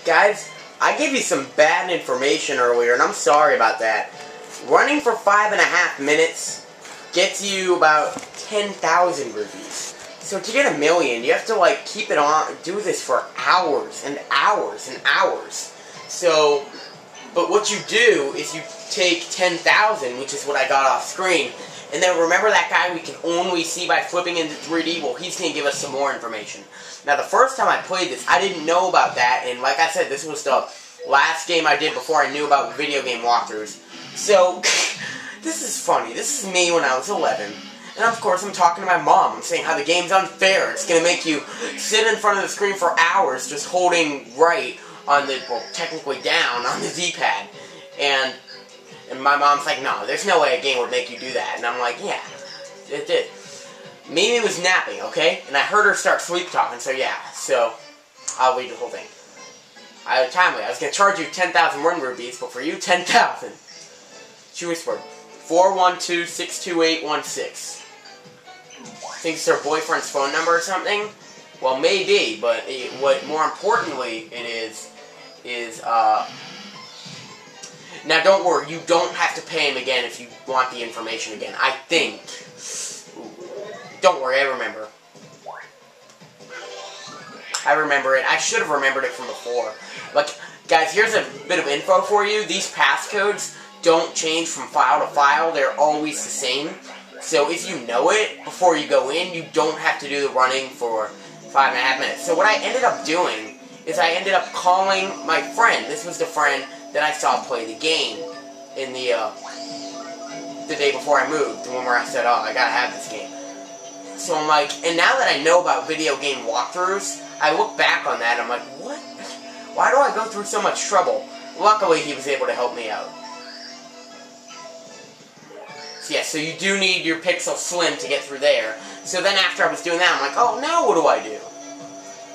Guys, I gave you some bad information earlier, and I'm sorry about that. Running for 5.5 minutes gets you about 10,000 rupees. So to get 1,000,000, you have to like keep it on, do this for hours and hours and hours. So, but what you do is you take 10,000, which is what I got off screen, and then remember that guy we can only see by flipping into 3D? Well, he's going to give us some more information. Now, the first time I played this, I didn't know about that, and like I said, this was the last game I did before I knew about video game walkthroughs. So, this is funny. This is me when I was 11. And of course, I'm talking to my mom. I'm saying how the game's unfair. It's going to make you sit in front of the screen for hours just holding right on the, well, technically down on the D-pad. And my mom's like, no, there's no way a game would make you do that. And I'm like, yeah, it did. Mimi was napping, okay? And I heard her start sleep talking, so yeah. So, I'll read the whole thing. I was going to charge you 10,000 run rupees, but for you, 10,000. She whispered, 412-628-16. Think it's her boyfriend's phone number or something? Well, maybe, but what more importantly it is, now don't worry, you don't have to pay him again if you want the information again. I think. Don't worry, I remember. I remember it. I should have remembered it from before. Like, guys, here's a bit of info for you. These passcodes don't change from file to file. They're always the same. So if you know it before you go in, you don't have to do the running for 5.5 minutes. So what I ended up doing is I ended up calling my friend. This was the friend that I saw play the game in the day before I moved. The one where I said, oh, I gotta have this game. So I'm like, and now that I know about video game walkthroughs, I look back on that and I'm like, what? Why do I go through so much trouble? Luckily, he was able to help me out. So yeah, so you do need your Pixel Slim to get through there. So then after I was doing that, I'm like, oh, now what do I do?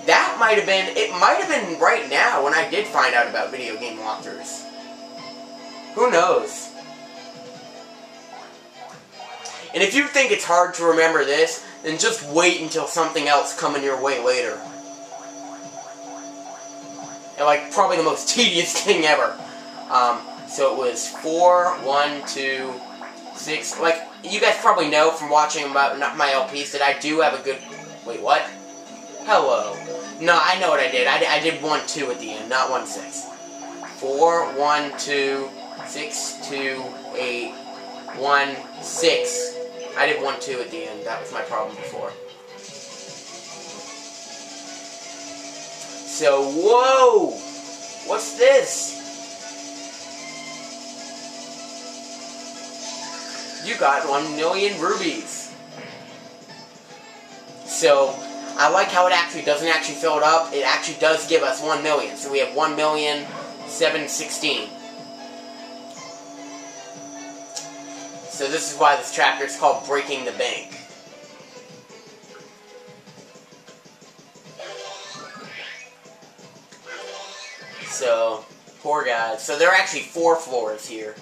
That might have been, it might have been right now when I did find out about video game walkthroughs. Who knows? And if you think it's hard to remember this, then just wait until something else coming your way later. And like, probably the most tedious thing ever. So it was 4, 1, 2, 6, like, you guys probably know from watching my LPs that I do have a good, wait, what? Hello. No, I know what I did. I did 1, 2 at the end, not 1, 6. 4, 1, 2, 6, 2, 8, 1, 6. I did 1, 2 at the end. That was my problem before. So, whoa! What's this? You got 1,000,000 rubies. So, I like how it actually doesn't actually fill it up. It actually does give us 1,000,000. So we have 1,716,000. So this is why this chapter is called Breaking the Bank. So, poor guys. So there are actually 4 floors here.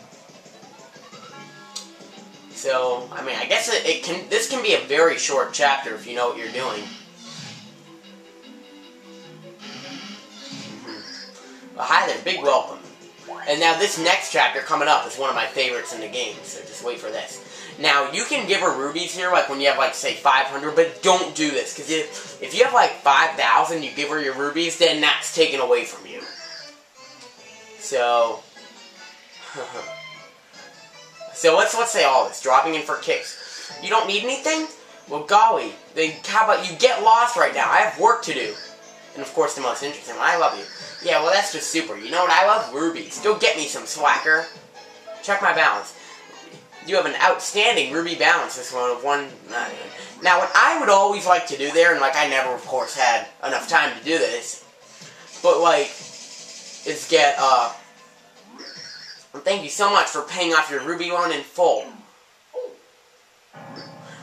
So, I mean, I guess this can be a very short chapter if you know what you're doing. Well, hi there, big welcome. And now this next chapter coming up is one of my favorites in the game, so just wait for this. Now, you can give her rubies here, like when you have, like, say, 500, but don't do this, because if you have, like, 5,000, you give her your rubies, then that's taken away from you. So, so let's say all this, dropping in for kicks. You don't need anything? Well, golly, then how about you get lost right now? I have work to do. And of course, the most interesting one, I love you. Yeah, well, that's just super. You know what I love? Rubies. Go get me some, slacker. Check my balance. You have an outstanding ruby balance, this one of 1... Now, what I would always like to do there, and like I never, of course, had enough time to do this, but like, is get, thank you so much for paying off your ruby loan in full.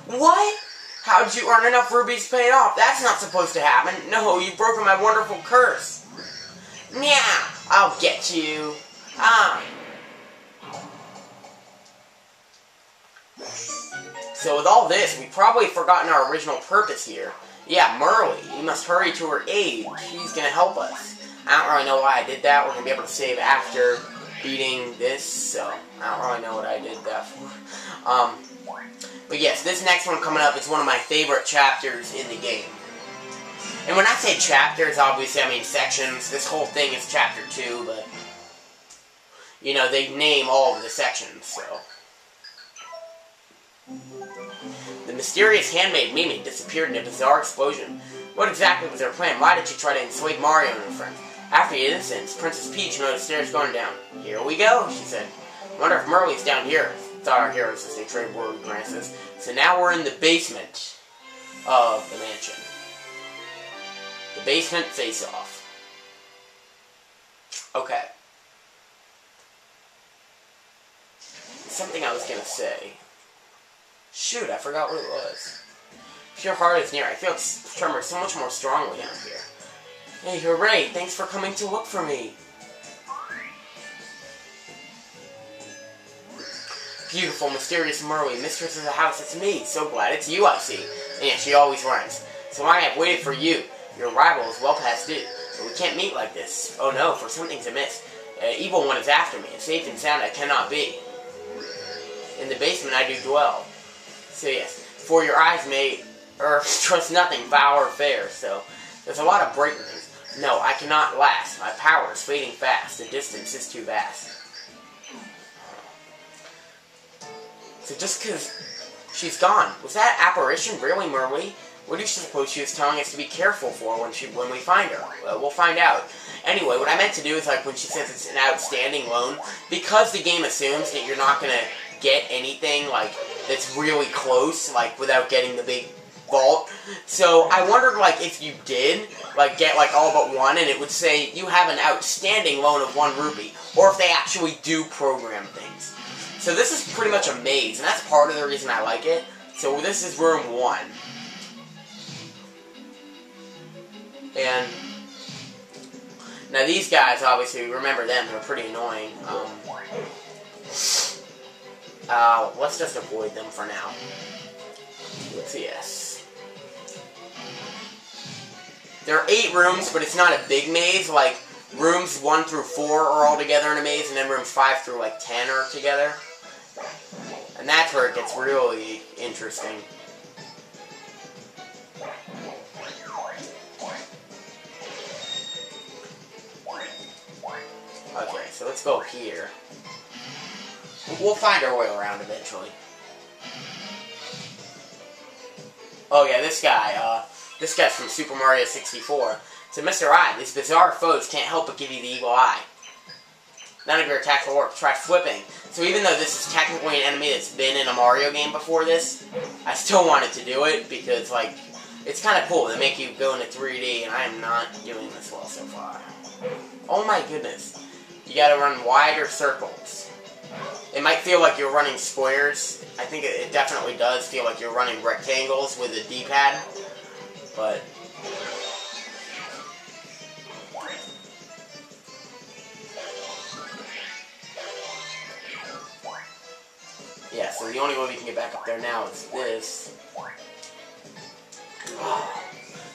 What? How did you earn enough rubies to pay it off? That's not supposed to happen. No, you've broken my wonderful curse. Yeah, I'll get you. So with all this, we've probably forgotten our original purpose here. Yeah, Merle, you must hurry to her aid. She's gonna help us. I don't really know why I did that. We're going to be able to save after beating this, so I don't really know what I did that for. But yes, this next one coming up is one of my favorite chapters in the game. And when I say chapters, obviously I mean sections. This whole thing is chapter 2, but, you know, they name all of the sections, so. The mysterious handmaid Mimi disappeared in a bizarre explosion. What exactly was her plan? Why did she try to enslave Mario and her friends? After the incident, Princess Peach noticed stairs going down. Here we go, she said. Wonder if Merly's down here, thought our heroes as they traded worried glances. So now we're in the basement of the mansion. The basement face-off. Okay. Something I was gonna say. Shoot, I forgot what it was. If your heart is near, I feel tremor so much more strongly down here. Hey, hooray! Thanks for coming to look for me. Beautiful, mysterious Merly, mistress of the house, it's me. So glad it's you, I see. And yeah, she always rhymes. So I have waited for you. Your arrival is well past due. But we can't meet like this. Oh no, for something's amiss. Evil one is after me, and safe and sound I cannot be. In the basement I do dwell. So yes, for your eyes may trust nothing, foul or fair. So there's a lot of breakers. No, I cannot last. My power is fading fast. The distance is too vast. So just because she's gone, was that apparition really Merly? What do you suppose she was telling us to be careful for when we find her? Well, we'll find out. Anyway, what I meant to do is like when she says it's an outstanding loan, because the game assumes that you're not gonna get anything like that's really close, like without getting the big vault. So I wondered like if you did like get like all but one, and it would say you have an outstanding loan of 1 rupee, or if they actually do program things. So this is pretty much a maze, and that's part of the reason I like it. So this is room 1. And now these guys, obviously, remember them, they're pretty annoying. Let's just avoid them for now. Let's see, yes. There are 8 rooms, but it's not a big maze. Like, rooms 1 through 4 are all together in a maze, and then rooms 5 through, like, 10 are together. And that's where it gets really interesting. Okay, so let's go here. We'll find our way around eventually. Oh yeah, this guy's from Super Mario 64. So Mr. I, these bizarre foes can't help but give you the evil eye. None of your attacks will work. Try flipping. So even though this is technically an enemy that's been in a Mario game before this, I still wanted to do it because, like, it's kind of cool. They make you go into 3D, and I am not doing this well so far. Oh my goodness. You gotta run wider circles. It might feel like you're running squares. I think it definitely does feel like you're running rectangles with a D-pad. But yeah, so the only way we can get back up there now is this.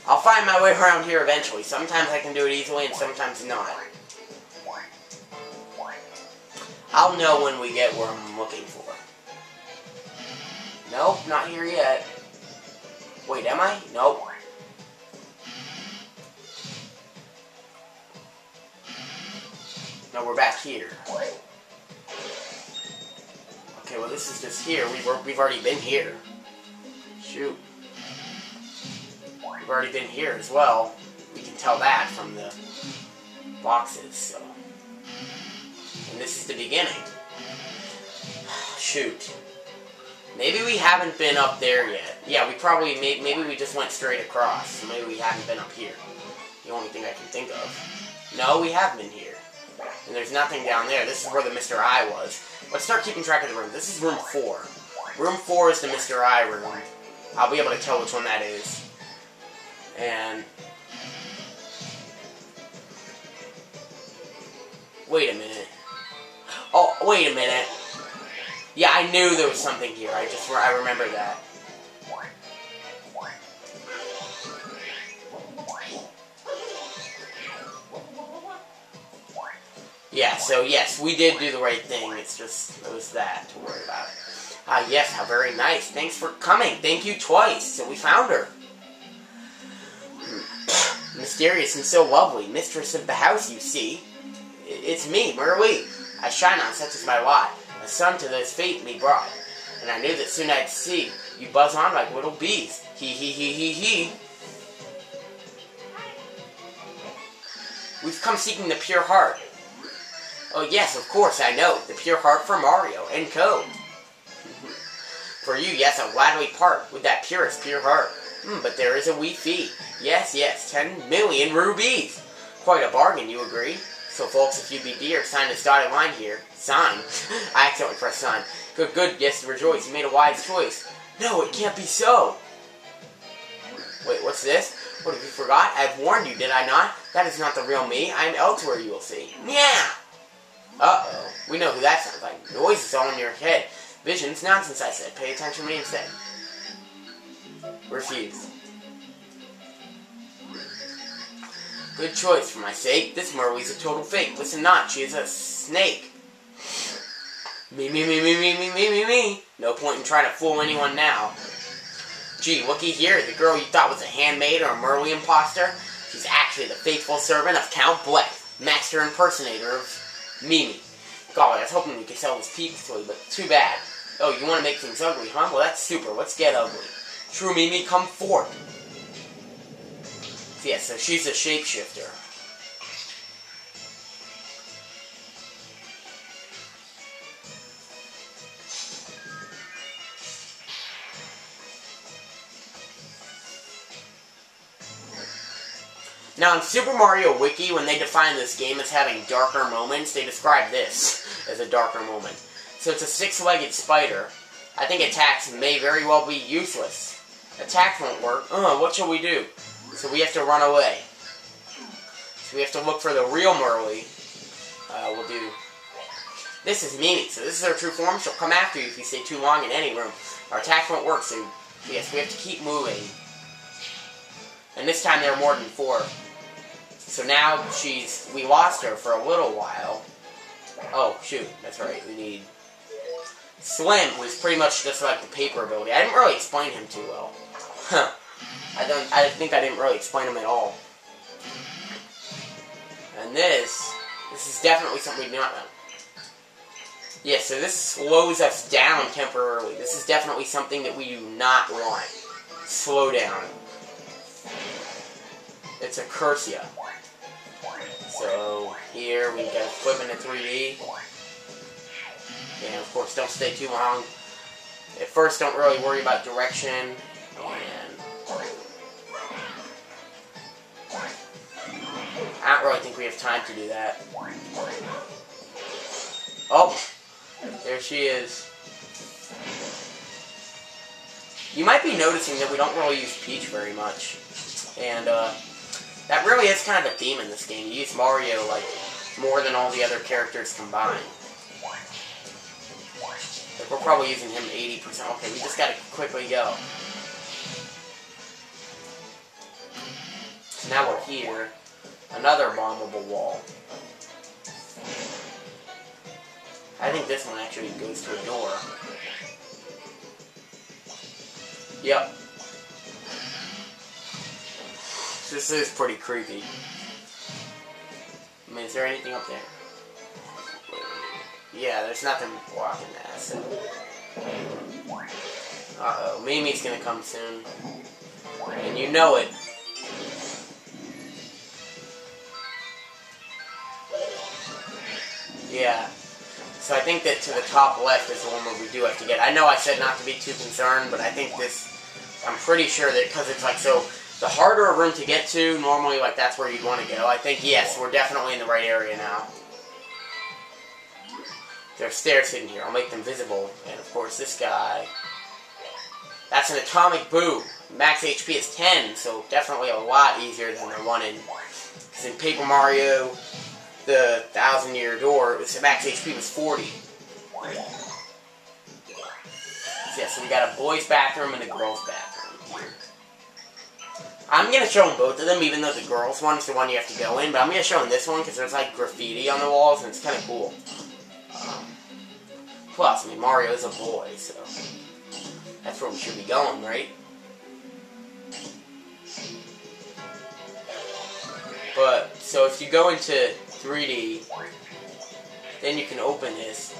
I'll find my way around here eventually. Sometimes I can do it easily and sometimes not. I'll know when we get where I'm looking for. Nope, not here yet. Wait, am I? Nope. No, we're back here. Okay, well this is just here. We've already been here. Shoot. We've already been here as well. We can tell that from the boxes, so. And this is the beginning. Shoot. Maybe we haven't been up there yet. Yeah, we probably, maybe we just went straight across. So maybe we haven't been up here. The only thing I can think of. No, we have been here. And there's nothing down there. This is where the Mr. I was. Let's start keeping track of the room. This is room 4. Room 4 is the Mr. I room. I'll be able to tell which one that is. And wait a minute. Oh, wait a minute. Yeah, I knew there was something here. I remember that. Yeah, so yes, we did do the right thing. It was that to worry about. Yes, how very nice. Thanks for coming. Thank you twice. So we found her. Mysterious and so lovely. Mistress of the house, you see. It's me, Merlee. I shine on such as my lot. A son to those fate me brought. And I knew that soon I'd see you buzz on like little bees. Hee hee hee hee hee. We've come seeking the pure heart. Oh yes, of course, I know. The pure heart for Mario and Co. For you, yes, I'll gladly part with that purest pure heart. But there is a wee fee. Yes, 10 million rubies. Quite a bargain, you agree? So folks, if you be dear, sign this dotted line here. Sign. I accidentally pressed sign. Good, yes, rejoice. You made a wise choice. No, it can't be so. Wait, what's this? What, have you forgot? I've warned you, did I not? That is not the real me. I am elsewhere, you will see. Yeah! Uh-oh. We know who that sounds like. Noise is all in your head. Visions, nonsense, I said. Pay attention to me instead. Refuse. Good choice for my sake. This Merlee's a total fake. Listen not, she is a snake. Me. No point in trying to fool anyone now. Gee, looky here. The girl you thought was a handmaid or a Merlee imposter? She's actually the faithful servant of Count Bleth, master impersonator of Mimi. Golly, I was hoping we could sell this peeps toy, but too bad. Oh, you want to make things ugly, huh? Well, that's super. Let's get ugly. True Mimi, come forth. Yeah, so she's a shapeshifter. Now, in Super Mario Wiki, when they define this game as having darker moments, they describe this as a darker moment. So it's a six-legged spider. I think attacks may very well be useless. Attacks won't work. What shall we do? So we have to run away. So we have to look for the real Merlee. We'll do... This is Mimi. So this is her true form. She'll come after you if you stay too long in any room. Our attacks won't work, so yes, we have to keep moving. And this time there are more than 4. So now we lost her for a little while. Oh, shoot, that's right, we need Slim, who's pretty much just like the paper ability. I didn't really explain him too well. Huh. I think I didn't really explain him at all. And this is definitely something we do not know. Yeah, so this slows us down temporarily. This is definitely something that we do not want. Slow down. It's a Cursia. So here we got flip into 3D. And of course, don't stay too long. At first, don't really worry about direction. And I don't really think we have time to do that. Oh, there she is. You might be noticing that we don't really use Peach very much. And that really is kind of a theme in this game. You use Mario like more than all the other characters combined. Like, we're probably using him 80%. Okay, we just gotta quickly go. So now we're here. Another bombable wall. I think this one actually goes to a door. Yep. This is pretty creepy. I mean, is there anything up there? Yeah, there's nothing blocking that, so... Uh-oh, Mimi's gonna come soon. And you know it. Yeah. So I think that to the top left is the one where we do have to get. I know I said not to be too concerned, but I think this... I'm pretty sure that because it's like so... The harder a room to get to, normally like that's where you'd want to go. I think, yes, we're definitely in the right area now. There are stairs hidden here. I'll make them visible. And of course, this guy... That's an atomic boo. Max HP is 10, so definitely a lot easier than the one in... Because in Paper Mario, the 1,000-year door, max HP was 40. So yeah, so we got a boys' bathroom and a girls' bathroom here. I'm going to show them both of them, even though the girls one is the one you have to go in. But I'm going to show them this one because there's like graffiti on the walls and it's kind of cool. Plus, I mean, Mario's a boy, so that's where we should be going, right? But, so if you go into 3D, then you can open this.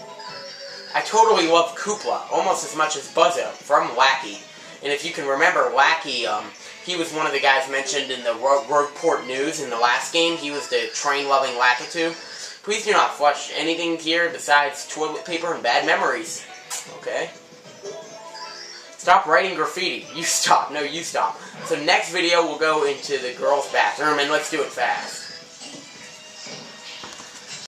I totally love Koopa, almost as much as Buzzo from Wacky. And if you can remember, Wacky, he was one of the guys mentioned in the Rogueport News in the last game. He was the train-loving Lakitu. Please do not flush anything here besides toilet paper and bad memories. Okay? Stop writing graffiti. You stop. No, you stop. So next video, we'll go into the girls' bathroom, and let's do it fast.